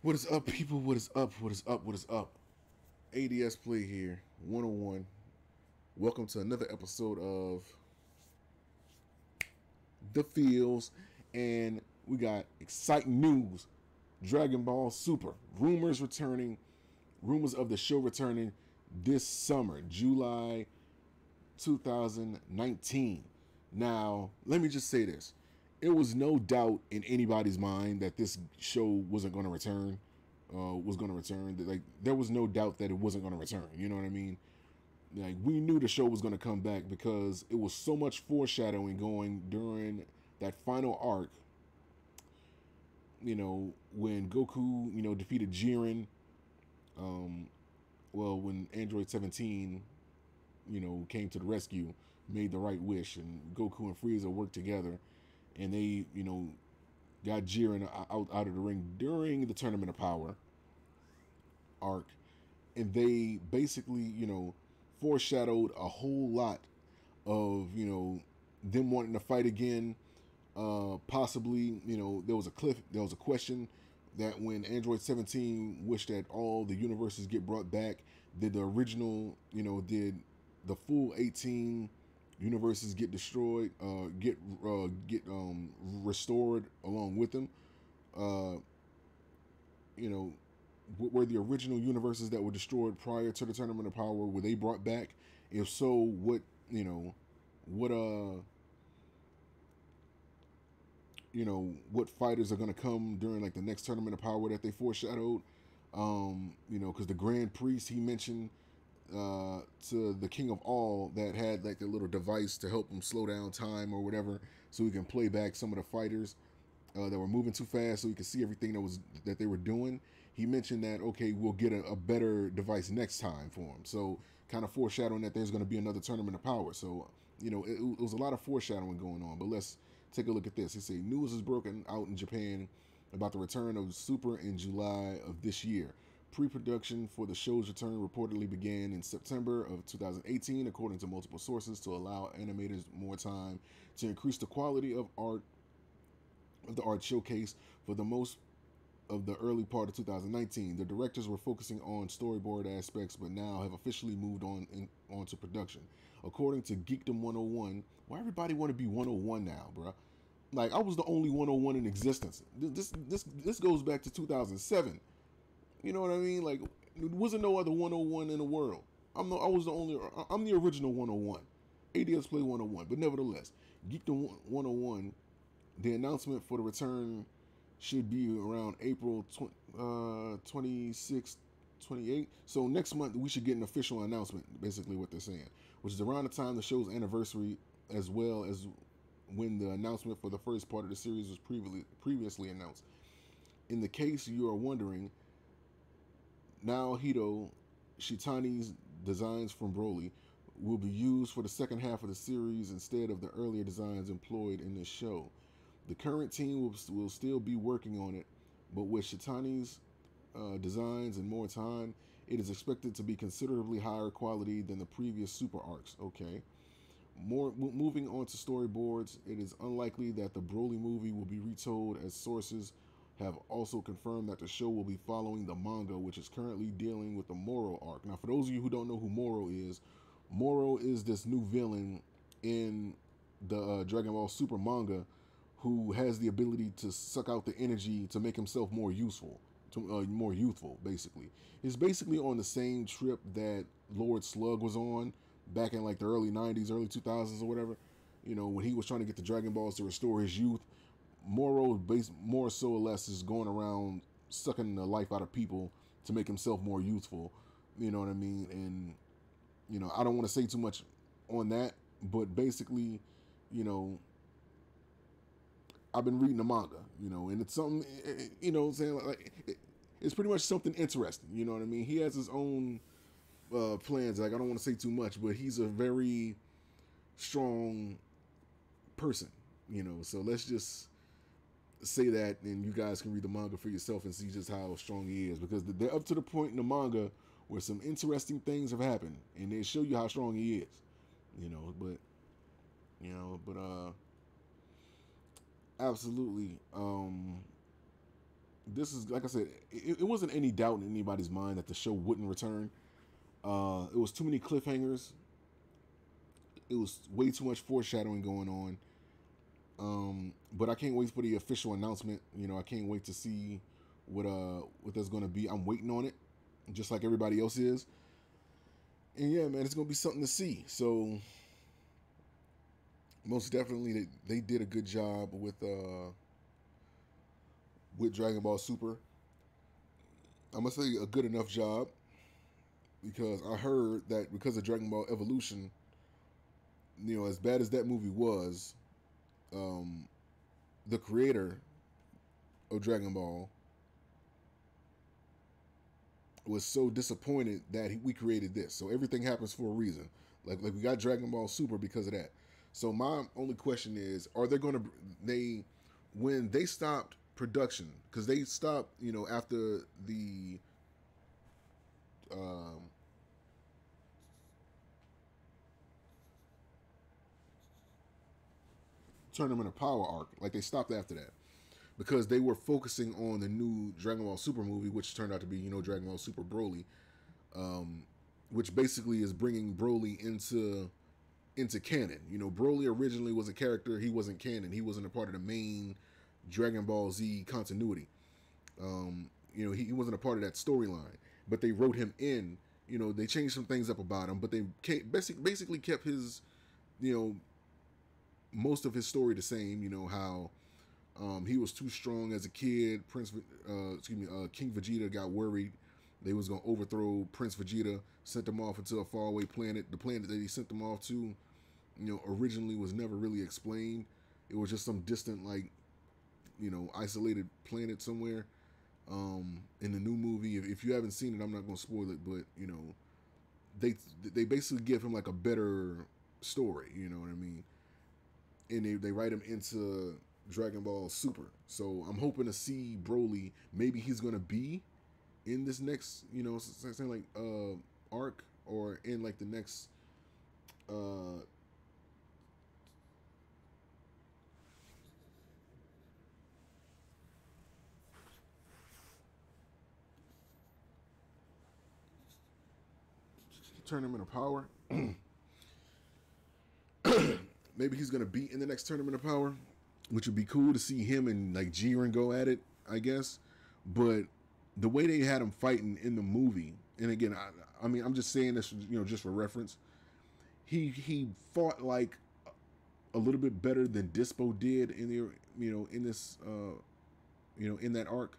What is up, people? What is up? What is up? What is up? ADS Play here, 101. Welcome to another episode of The Fields. And we got exciting news. Dragon Ball Super. Rumors returning. Rumors of the show returning this summer, July 2019. Now, let me just say this. It was no doubt in anybody's mind that this show wasn't going to return. Like, there was no doubt that it wasn't going to return. You know what I mean? Like, we knew the show was going to come back because it was so much foreshadowing going during that final arc. You know, when Goku, defeated Jiren. When Android 17, came to the rescue, made the right wish, and Goku and Frieza worked together, and they, got Jiren out of the ring during the Tournament of Power arc, and they basically, foreshadowed a whole lot of, them wanting to fight again. Possibly, there was a question that when Android 17 wished that all the universes get brought back, did the original, did the full 18 universes get destroyed, get restored along with them? Were the original universes that were destroyed prior to the Tournament of Power, were they brought back? If so, what fighters are going to come during like the next Tournament of Power that they foreshadowed? Because the Grand Priest, he mentioned to the King of All that had like a little device to help him slow down time or whatever, so he can play back some of the fighters that were moving too fast, so he could see everything that they were doing. He mentioned that, okay, we'll get a better device next time for him. So kind of foreshadowing that there's going to be another Tournament of Power. So, it was a lot of foreshadowing going on. But let's take a look at this. He said news is broken out in Japan about the return of Super in July of this year. Pre-production for the show's return reportedly began in September of 2018, according to multiple sources, to allow animators more time to increase the quality of the art showcase for the most of the early part of 2019. The directors were focusing on storyboard aspects, but now have officially moved on to production. According to Geekdom 101, why everybody want to be 101 now, bruh? Like, I was the only 101 in existence. This goes back to 2007. You know what I mean? Like, there wasn't no other 101 in the world. I'm the original 101. ADS Play 101. But nevertheless, Geekdom 101, the announcement for the return should be around April 26th, 28th. So next month, we should get an official announcement, basically what they're saying, which is around the time the show's anniversary, as well as when the announcement for the first part of the series was previously announced. In the case you are wondering, Naohito Shitani's designs from Broly will be used for the second half of the series instead of the earlier designs employed in this show. The current team will still be working on it, but with Shitani's designs and more time, it is expected to be considerably higher quality than the previous Super arcs. Okay. Moving on to storyboards, it is unlikely that the Broly movie will be retold, as sources have also confirmed that the show will be following the manga, which is currently dealing with the Moro arc. Now, for those of you who don't know who Moro is this new villain in the Dragon Ball Super manga, who has the ability to suck out the energy to make himself more useful, more youthful, basically. He's basically on the same trip that Lord Slug was on back in like the early 90s, early 2000s or whatever. When he was trying to get the Dragon Balls to restore his youth. Moro, more so or less, is going around sucking the life out of people to make himself more youthful. You know what I mean? And, I don't want to say too much on that, but basically, I've been reading the manga, and it's something, it's pretty much something interesting. You know what I mean? He has his own plans. Like, I don't want to say too much, but he's a very strong person, so let's just say that, and you guys can read the manga for yourself and see just how strong he is, because they're up to the point in the manga where some interesting things have happened, and they show you how strong he is, but absolutely, this is, like I said, it wasn't any doubt in anybody's mind that the show wouldn't return. It was too many cliffhangers. It was way too much foreshadowing going on. But I can't wait for the official announcement. You know, I can't wait to see what that's going to be. I'm waiting on it, just like everybody else is. And yeah, man, it's going to be something to see. So most definitely, they did a good job with Dragon Ball Super. I'm gonna say a good enough job because I heard that because of Dragon Ball Evolution, you know, as bad as that movie was, um, the creator of Dragon Ball was so disappointed that we created this. So everything happens for a reason. Like we got Dragon Ball Super because of that. So my only question is, are they going to when they stopped production, because they stopped, you know, after the um, Tournament of Power arc, like they stopped after that because they were focusing on the new Dragon Ball Super movie, which turned out to be, you know, Dragon Ball Super Broly, um, which basically is bringing Broly into canon. You know, Broly originally was a character; he wasn't canon. He wasn't a part of the main Dragon Ball Z continuity. You know, he wasn't a part of that storyline, but they wrote him in. You know, they changed some things up about him, but they basically kept his, you know, most of his story the same. You know how he was too strong as a kid. King Vegeta got worried they was gonna overthrow Prince Vegeta, sent him off into a faraway planet. The planet that he sent them off to, you know, originally was never really explained. It was just some distant, like, you know, isolated planet somewhere. In the new movie, if you haven't seen it, I'm not gonna spoil it, but you know, they basically give him like a better story. You know what I mean? And they write him into Dragon Ball Super. So I'm hoping to see Broly. Maybe he's gonna be in this next, you know, something like arc, or in like the next uh Tournament of Power. Maybe he's gonna be in the next Tournament of Power, which would be cool to see him and like Jiren go at it, I guess. But the way they had him fighting in the movie, and again, I mean, I'm just saying this, you know, just for reference. He fought like a little bit better than Dispo did in the, you know, in this you know, in that arc.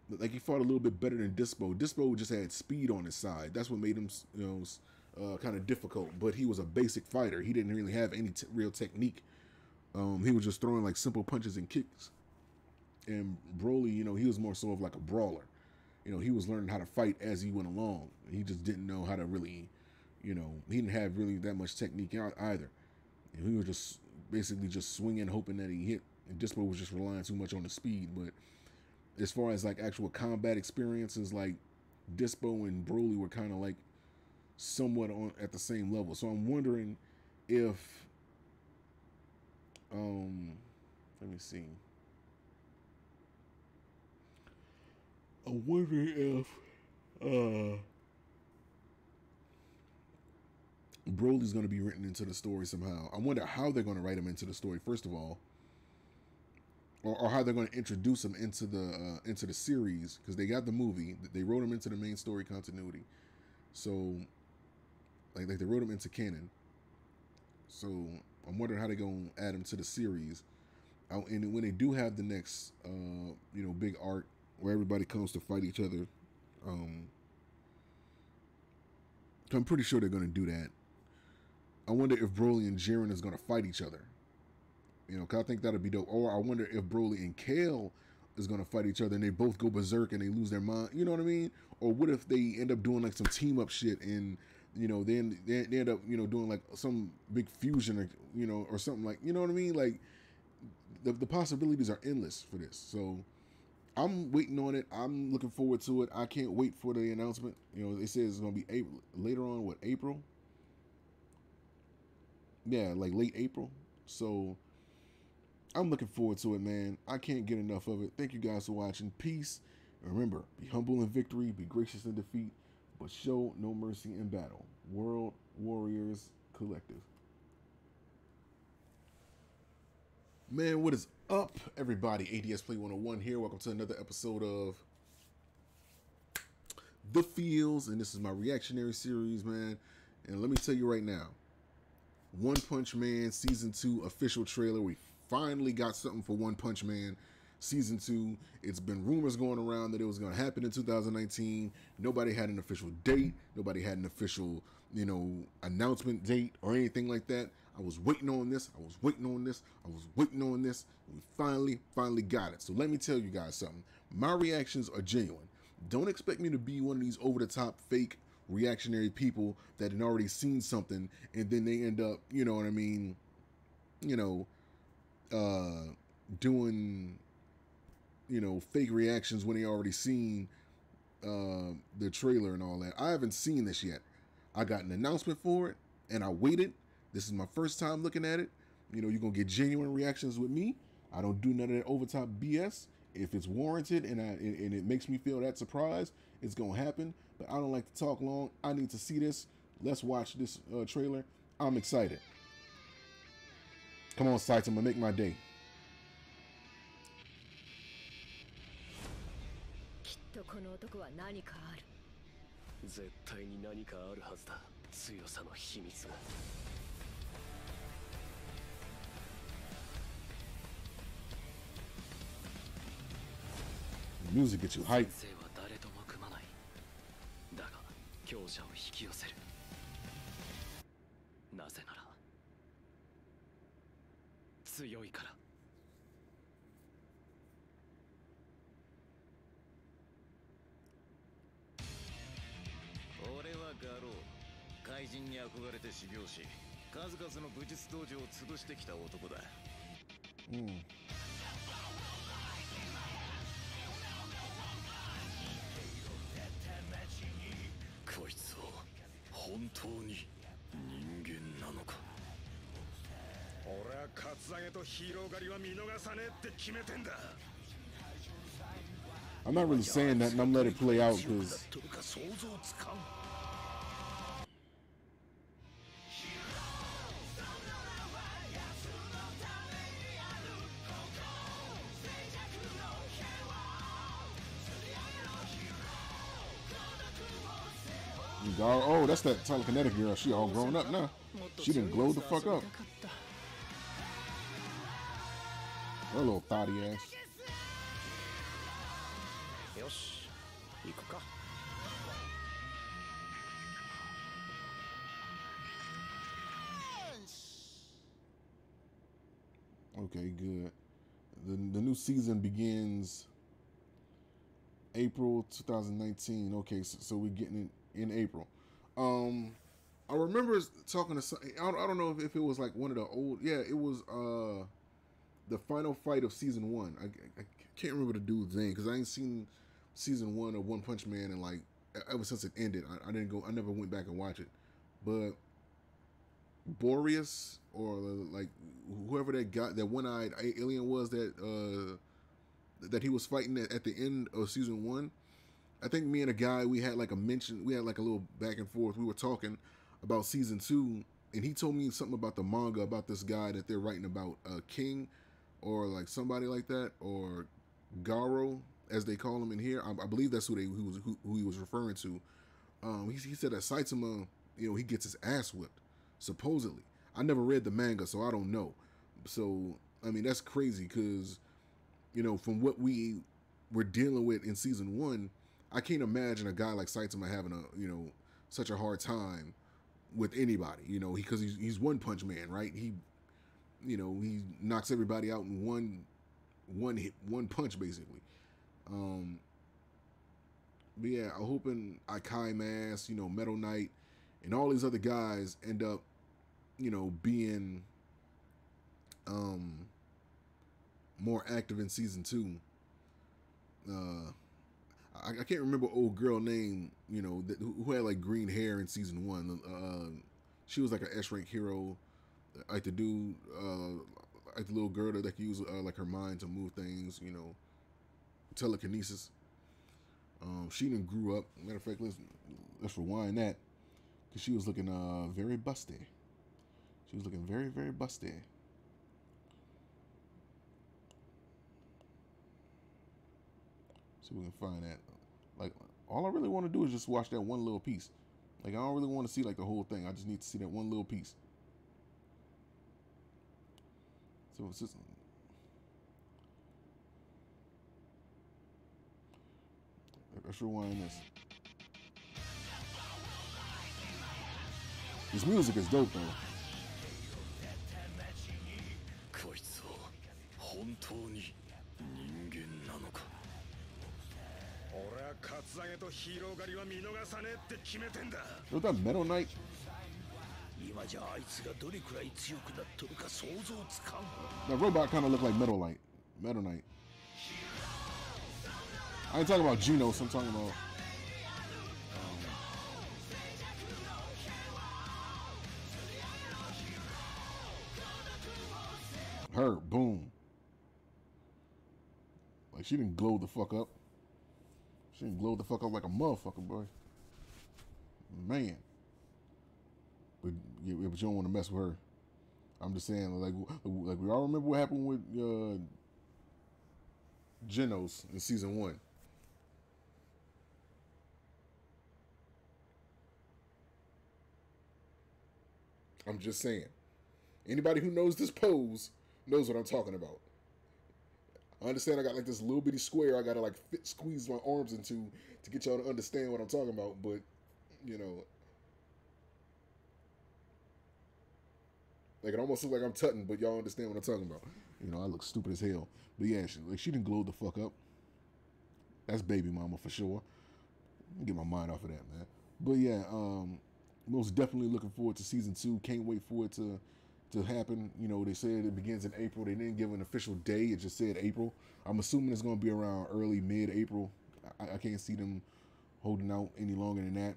Like he fought a little bit better than Dispo. Dispo just had speed on his side. That's what made him, you know, kind of difficult. But he was a basic fighter. He didn't really have any real technique. He was just throwing like simple punches and kicks. And Broly, you know, he was more so of like a brawler. You know, he was learning how to fight as he went along. He just didn't know how to really, you know, he didn't have really that much technique either. And he was just basically just swinging, hoping that he hit. And Dispo was just relying too much on the speed. But as far as like actual combat experiences, like Dispo and Broly were kind of like somewhat on at the same level. So I'm wondering if, let me see. I'm wondering if Broly's going to be written into the story somehow. I wonder how they're going to write him into the story, first of all, or how they're going to introduce him into the series, because they got the movie, they wrote him into the main story continuity, so like they wrote him into canon. So I'm wondering how they're going to add him to the series. And when they do have the next, you know, big arc where everybody comes to fight each other, I'm pretty sure they're going to do that. I wonder if Broly and Jiren is going to fight each other. You know, cause I think that'd be dope. Or I wonder if Broly and Kale is gonna fight each other and they both go berserk and they lose their mind. You know what I mean? Or what if they end up doing like some team up shit and, you know, then they end up, you know, doing like some big fusion, or, you know, or something, like, you know what I mean? Like the possibilities are endless for this. So I'm waiting on it. I'm looking forward to it. I can't wait for the announcement. You know, they say it's gonna be April, later on. What, April? Yeah, like late April. So I'm looking forward to it, man. I can't get enough of it. Thank you guys for watching. Peace. And remember, be humble in victory, be gracious in defeat, but show no mercy in battle. World Warriors Collective. Man, what is up, everybody? ADS Play 101 here. Welcome to another episode of The Feels, and this is my reactionary series, man. And let me tell you right now, One Punch Man Season 2 official trailer. We finally got something for One Punch Man Season 2. It's been rumors going around that it was going to happen in 2019. Nobody had an official date. Nobody had an official, announcement date or anything like that. I was waiting on this. I was waiting on this. I was waiting on this. And we finally got it. So let me tell you guys something. My reactions are genuine. Don't expect me to be one of these over-the-top fake reactionary people that had already seen something and then they end up, doing, fake reactions when they already seen the trailer and all that. I haven't seen this yet. I got an announcement for it and I waited. This is my first time looking at it. You're going to get genuine reactions with me. I don't do none of that over-top BS. If it's warranted and it makes me feel that surprise, it's going to happen. But I don't like to talk long. I need to see this. Let's watch this trailer. I'm excited. Come on, Saitama, make my day. The music gets you hyped. I'm not really saying that, and I'm letting it play out because oh, that's that telekinetic girl. She all grown up now. She done glowed the fuck up. Her little thotty ass. Okay, good. The new season begins April 2019. Okay, so we're getting it in April. I remember talking to I don't know if it was like one of the old. Yeah, it was the final fight of season 1. I can't remember the dude's name because I ain't seen season 1 of One Punch Man and like ever since it ended. I never went back and watched it. But Boreas or like whoever that one-eyed alien was that he was fighting at the end of season 1. I think me and a guy, we had like a little back and forth. We were talking about season 2, and he told me something about the manga about this guy that they're writing about, King, or like somebody like that, or Garo, as they call him in here. I believe that's who he was referring to. He said that Saitama, he gets his ass whipped, supposedly. I never read the manga, so I don't know. So, I mean, that's crazy because, from what we were dealing with in season 1, I can't imagine a guy like Saitama having such a hard time with anybody, because he's One Punch Man, right? He knocks everybody out in one punch, basically. But yeah, I'm hoping Akai Mask, Metal Knight, and all these other guys end up, being more active in season 2. I can't remember old girl name, who had like green hair in season 1. She was like an S rank hero, like the dude. like the little girl that can use like her mind to move things, you know, telekinesis. She didn't grew up. Matter of fact, let's rewind that because she was looking very busty. She was looking very, very busty. See if we can find that. Like, all I really want to do is just watch that one little piece. Like, I don't really want to see like the whole thing. I just need to see that one little piece. So it's just. Let's rewind this. This music is dope though. Was that Metal Knight? That robot kind of looked like Metal Knight. Metal Knight. I ain't talking about Genos, I'm talking about her. Boom. Like she didn't glow the fuck up. She didn't glow the fuck up like a motherfucker, boy. Man. But yeah, but you don't want to mess with her. I'm just saying, like we all remember what happened with Genos in season 1. I'm just saying. Anybody who knows this pose knows what I'm talking about. I understand I got like this little bitty square I gotta like squeeze my arms into to get y'all to understand what I'm talking about, but you know, like it almost looks like I'm tutting, but y'all understand what I'm talking about. You know, I look stupid as hell. But yeah, she didn't glow the fuck up. That's baby mama for sure. Get my mind off of that, man. But yeah, most definitely looking forward to season 2. Can't wait for it to happen. You know, they said it begins in April. They didn't give an official day. It just said April. I'm assuming it's going to be around early, mid-April. I can't see them holding out any longer than that.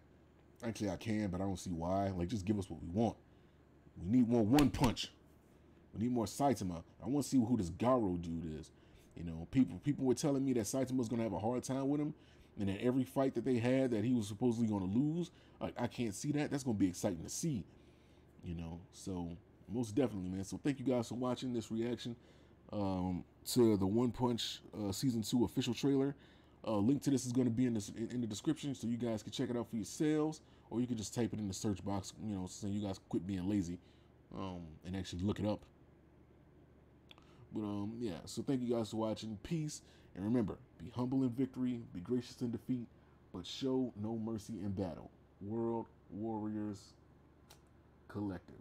Actually, I can, but I don't see why. Like, just give us what we want. We need more One Punch. We need more Saitama. I want to see who this Garo dude is. You know, people were telling me that Saitama was going to have a hard time with him, and that every fight that they had that he was supposedly going to lose. I can't see that. That's going to be exciting to see. You know, so most definitely, man. So thank you guys for watching this reaction to the One Punch season 2 official trailer. Link to this is going to be in the description, so you guys can check it out for yourselves, or you can just type it in the search box. You know, so you guys quit being lazy and actually look it up. But yeah. So thank you guys for watching. Peace, and remember: be humble in victory, be gracious in defeat, but show no mercy in battle. World Warriors Collective.